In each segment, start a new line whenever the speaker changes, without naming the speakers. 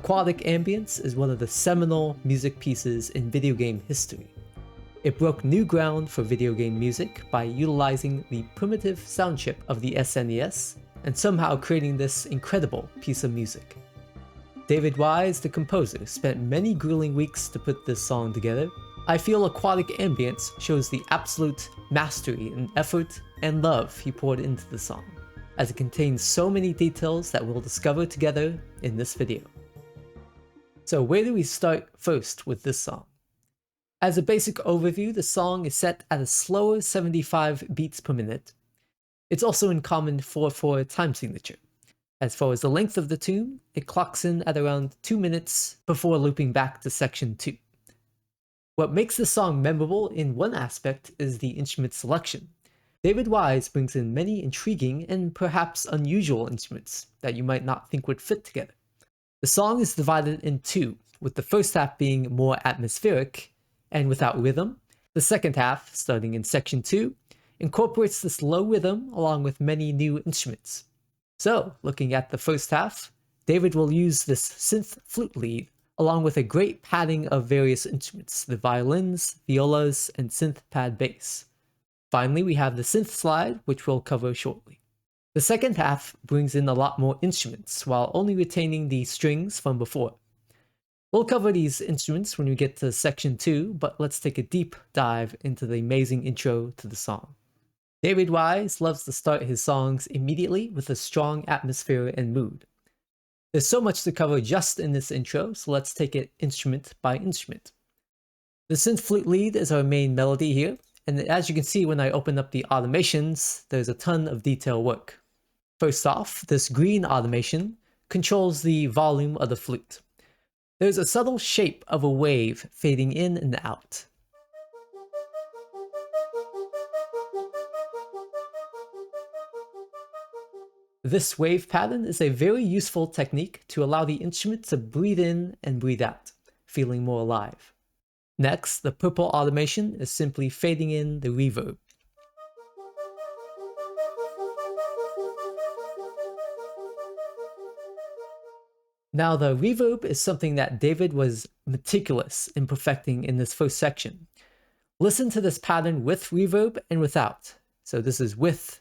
Aquatic Ambience is one of the seminal music pieces in video game history. It broke new ground for video game music by utilizing the primitive sound chip of the SNES and somehow creating this incredible piece of music. David Wise, the composer, spent many grueling weeks to put this song together. I feel Aquatic Ambience shows the absolute mastery and effort and love he poured into the song, as it contains so many details that we'll discover together in this video. So where do we start first with this song? As a basic overview, the song is set at a slower 75 beats per minute. It's also in common 4/4 time signature. As far as the length of the tune, it clocks in at around 2 minutes before looping back to section 2. What makes the song memorable in one aspect is the instrument selection. David Wise brings in many intriguing and perhaps unusual instruments that you might not think would fit together. The song is divided in two, with the first half being more atmospheric and without rhythm. The second half, starting in section 2, incorporates this low rhythm along with many new instruments. So, looking at the first half, David will use this synth flute lead along with a great padding of various instruments, the violins, violas, and synth pad bass. Finally, we have the synth slide, which we'll cover shortly. The second half brings in a lot more instruments, while only retaining the strings from before. We'll cover these instruments when we get to section 2, but let's take a deep dive into the amazing intro to the song. David Wise loves to start his songs immediately with a strong atmosphere and mood. There's so much to cover just in this intro, so let's take it instrument by instrument. The synth flute lead is our main melody here, and as you can see when I open up the automations, there's a ton of detail work. First off, this green automation controls the volume of the flute. There's a subtle shape of a wave fading in and out. This wave pattern is a very useful technique to allow the instrument to breathe in and breathe out, feeling more alive. Next, the purple automation is simply fading in the reverb. Now, the reverb is something that David was meticulous in perfecting in this first section. Listen to this pattern with reverb and without. So this is with,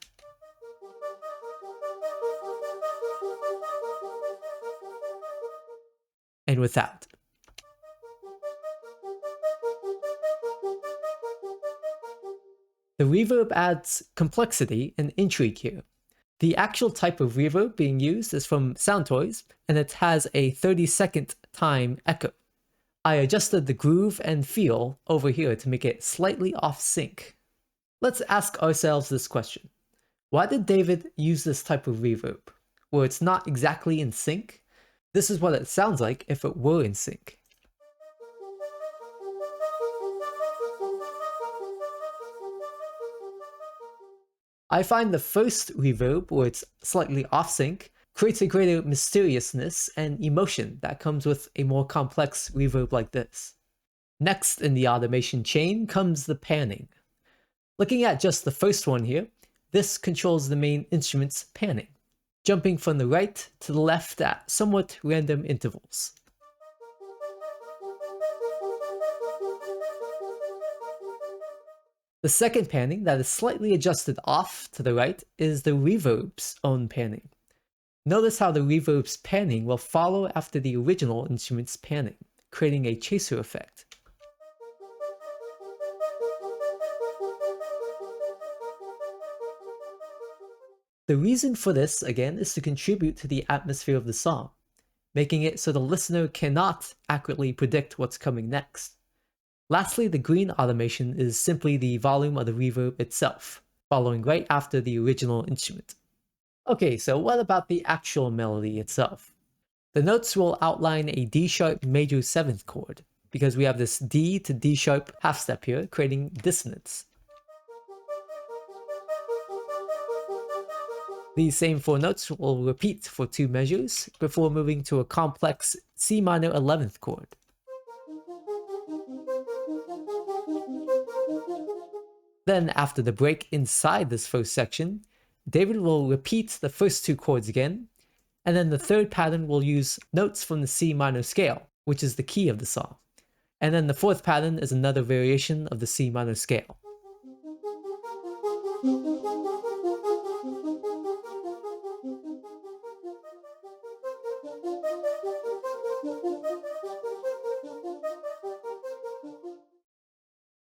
and without. The reverb adds complexity and intrigue here. The actual type of reverb being used is from Soundtoys, and it has a 30-second time echo. I adjusted the groove and feel over here to make it slightly off sync. Let's ask ourselves this question. Why did David use this type of reverb, where it's not exactly in sync? This is what it sounds like if it were in sync. I find the first reverb, where it's slightly off sync, creates a greater mysteriousness and emotion that comes with a more complex reverb like this. Next in the automation chain comes the panning. Looking at just the first one here, this controls the main instrument's panning, jumping from the right to the left at somewhat random intervals. The second panning that is slightly adjusted off to the right is the reverb's own panning. Notice how the reverb's panning will follow after the original instrument's panning, creating a chaser effect. The reason for this, again, is to contribute to the atmosphere of the song, making it so the listener cannot accurately predict what's coming next. Lastly, the green automation is simply the volume of the reverb itself, following right after the original instrument. Okay, so what about the actual melody itself? The notes will outline a D-sharp major 7th chord, because we have this D to D-sharp half step here, creating dissonance. These same 4 notes will repeat for 2 measures, before moving to a complex C minor 11th chord. Then, after the break inside this first section, David will repeat the first 2 chords again, And then the third pattern will use notes from the C minor scale, which is the key of the song. And then the fourth pattern is another variation of the C minor scale.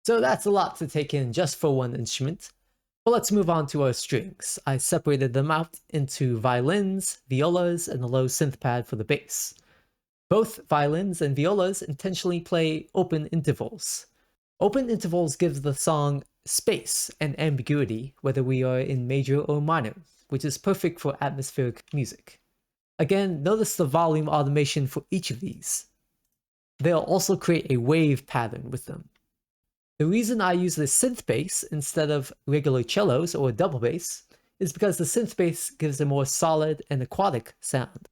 So that's a lot to take in just for one instrument. But let's move on to our strings. I separated them out into violins, violas, and a low synth pad for the bass. Both violins and violas intentionally play open intervals. Open intervals gives the song space and ambiguity, whether we are in major or minor, which is perfect for atmospheric music. Again, notice the volume automation for each of these. They'll also create a wave pattern with them. The reason I use the synth bass instead of regular cellos or double bass is because the synth bass gives a more solid and aquatic sound.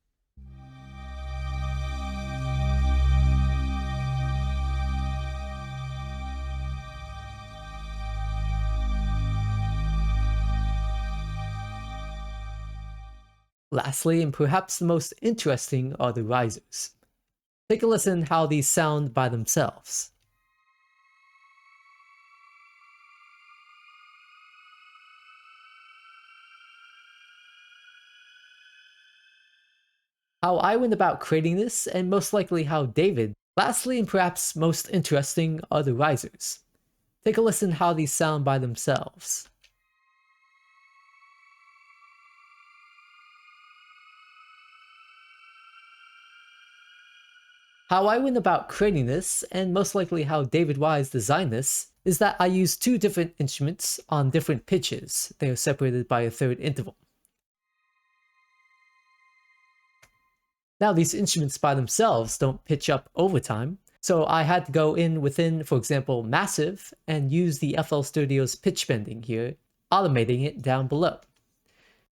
Lastly, and perhaps the most interesting, are the risers. Take a listen how these sound by themselves. How I went about creating this, and most likely how David. Lastly, and perhaps most interesting, are the risers. Take a listen how these sound by themselves. How I went about creating this, and most likely how David Wise designed this, is that I used two different instruments on different pitches. They are separated by a third interval. Now these instruments by themselves don't pitch up over time, so I had to go in within, for example, Massive, and use the FL Studio's pitch bending here, automating it down below.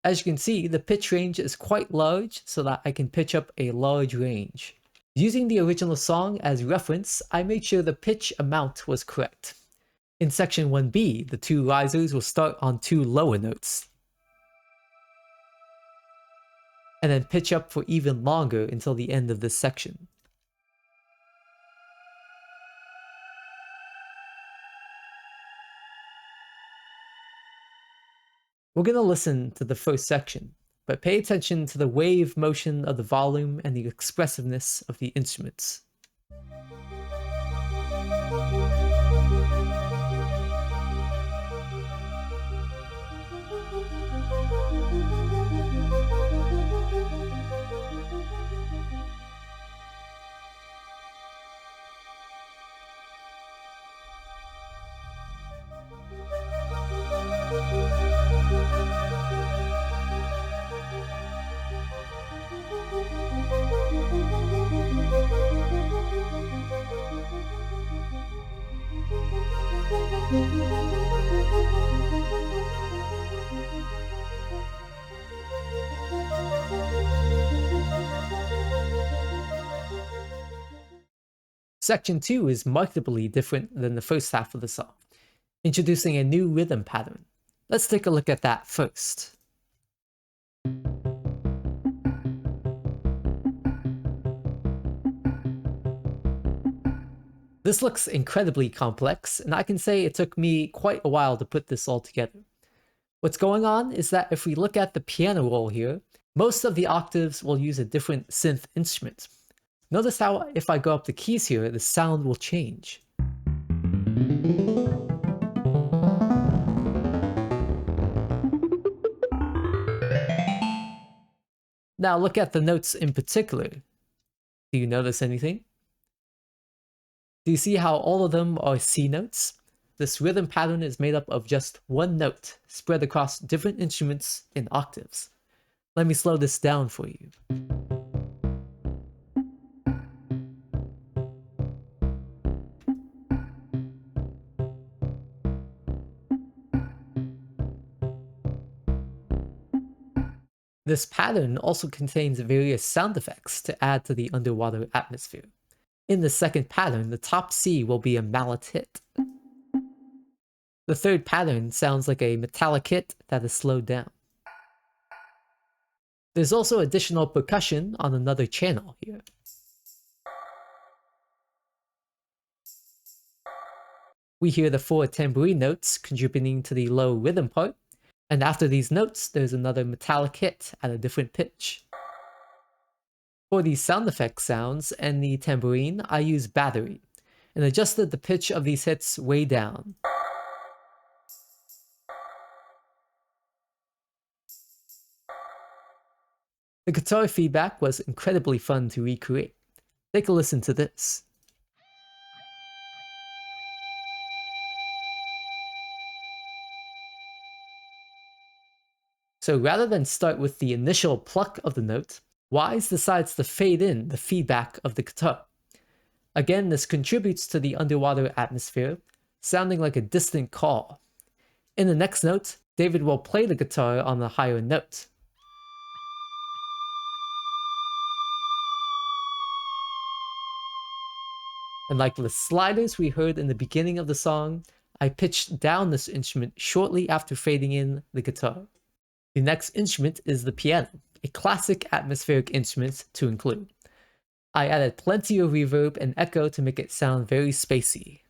As you can see, the pitch range is quite large so that I can pitch up a large range. Using the original song as reference, I made sure the pitch amount was correct. In section 1B, the two risers will start on two lower notes, and then pitch up for even longer until the end of this section. We're going to listen to the first section, but pay attention to the wave motion of the volume and the expressiveness of the instruments. Section 2 is markedly different than the first half of the song, introducing a new rhythm pattern. Let's take a look at that first. This looks incredibly complex, and I can say it took me quite a while to put this all together. What's going on is that if we look at the piano roll here, most of the octaves will use a different synth instrument. Notice how if I go up the keys here, the sound will change. Now look at the notes in particular. Do you notice anything? Do you see how all of them are C notes? This rhythm pattern is made up of just one note, spread across different instruments in octaves. Let me slow this down for you. This pattern also contains various sound effects to add to the underwater atmosphere. In the second pattern, the top C will be a mallet hit. The third pattern sounds like a metallic hit that is slowed down. There's also additional percussion on another channel here. We hear the 4 tambourine notes contributing to the low rhythm part, and after these notes there's another metallic hit at a different pitch. For the sound effect sounds and the tambourine, I use battery, and adjusted the pitch of these hits way down. The guitar feedback was incredibly fun to recreate. Take a listen to this. So rather than start with the initial pluck of the note, Wise decides to fade in the feedback of the guitar. Again, this contributes to the underwater atmosphere, sounding like a distant call. In the next note, David will play the guitar on the higher note. And like the sliders we heard in the beginning of the song, I pitched down this instrument shortly after fading in the guitar. The next instrument is the piano, a classic atmospheric instrument to include. I added plenty of reverb and echo to make it sound very spacey.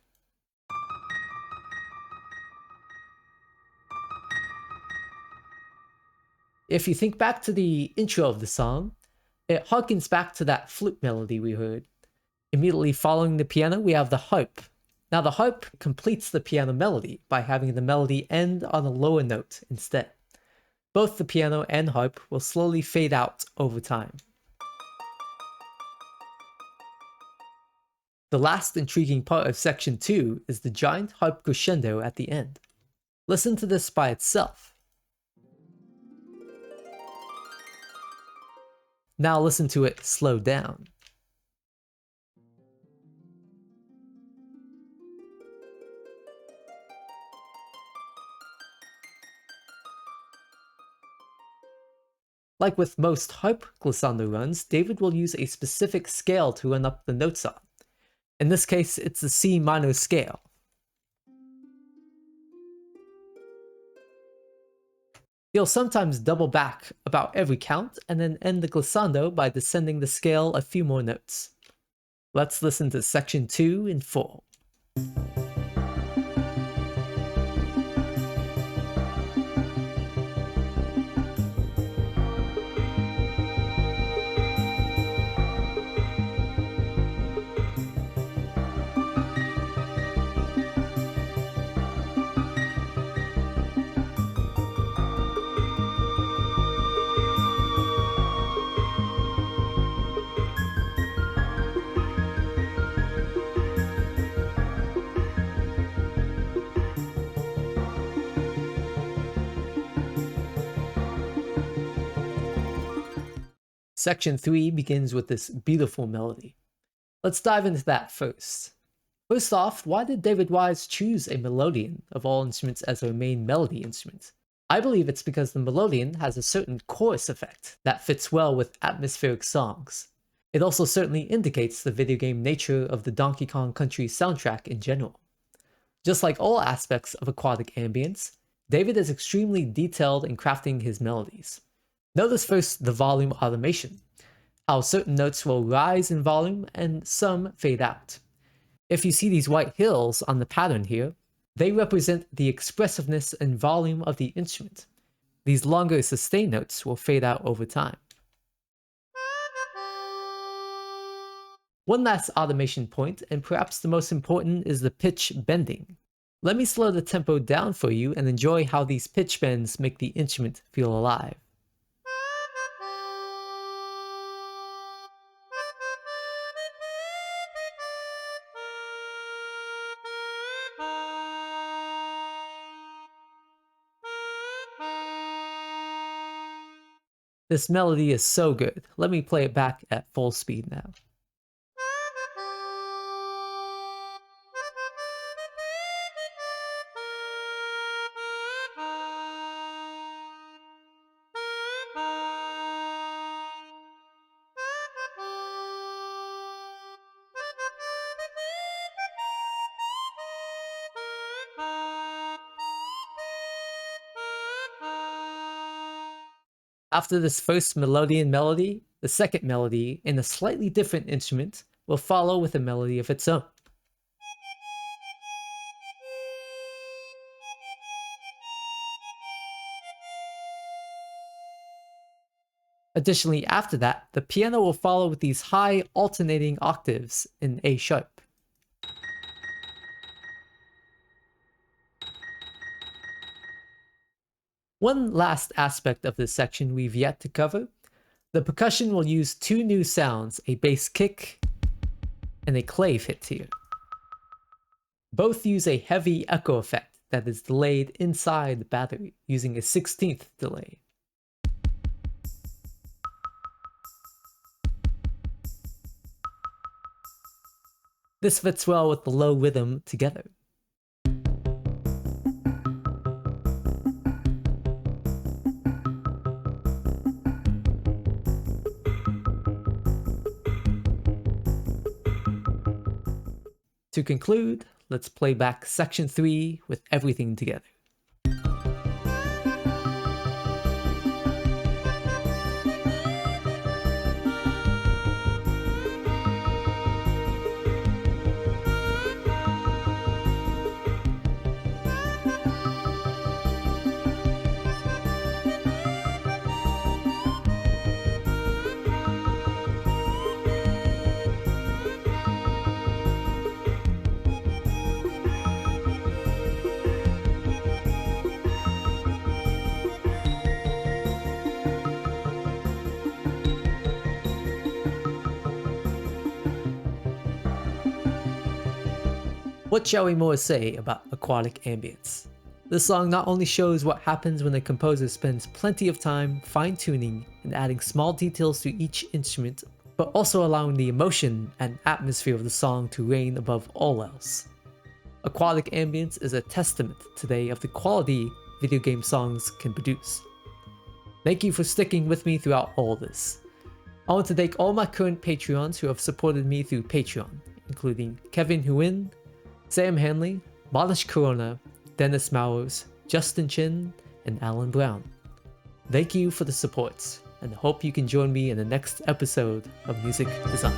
If you think back to the intro of the song, it harkens back to that flute melody we heard. Immediately following the piano, we have the harp. Now the harp completes the piano melody by having the melody end on a lower note instead. Both the piano and harp will slowly fade out over time. The last intriguing part of section 2 is the giant harp crescendo at the end. Listen to this by itself. Now listen to it slowed down. Like with most harp glissando runs, David will use a specific scale to run up the notes on. In this case, it's the C minor scale. He'll sometimes double back about every count and then end the glissando by descending the scale a few more notes. Let's listen to section 2 in full. Section 3 begins with this beautiful melody. Let's dive into that first. First off, why did David Wise choose a melodeon of all instruments as our main melody instrument? I believe it's because the melodeon has a certain chorus effect that fits well with atmospheric songs. It also certainly indicates the video game nature of the Donkey Kong Country soundtrack in general. Just like all aspects of Aquatic Ambience, David is extremely detailed in crafting his melodies. Notice first the volume automation, how certain notes will rise in volume and some fade out. If you see these white hills on the pattern here, they represent the expressiveness and volume of the instrument. These longer sustain notes will fade out over time. One last automation point, and perhaps the most important, is the pitch bending. Let me slow the tempo down for you and enjoy how these pitch bends make the instrument feel alive. This melody is so good. Let me play it back at full speed now. After this first melodeon melody, the second melody in a slightly different instrument will follow with a melody of its own. Additionally, after that, the piano will follow with these high alternating octaves in A sharp. One last aspect of this section we've yet to cover. The percussion will use two new sounds, a bass kick and a clave hit here. Both use a heavy echo effect that is delayed inside the battery using a 16th delay. This fits well with the low rhythm together. To conclude, let's play back section 3 with everything together. What shall we more say about Aquatic Ambience? This song not only shows what happens when a composer spends plenty of time fine-tuning and adding small details to each instrument, but also allowing the emotion and atmosphere of the song to reign above all else. Aquatic Ambience is a testament today of the quality video game songs can produce. Thank you for sticking with me throughout all this. I want to thank all my current Patreons who have supported me through Patreon, including Kevin Huin, Sam Hanley, Malish Corona, Dennis Mowers, Justin Chin, and Alan Brown. Thank you for the support, and I hope you can join me in the next episode of Music Design.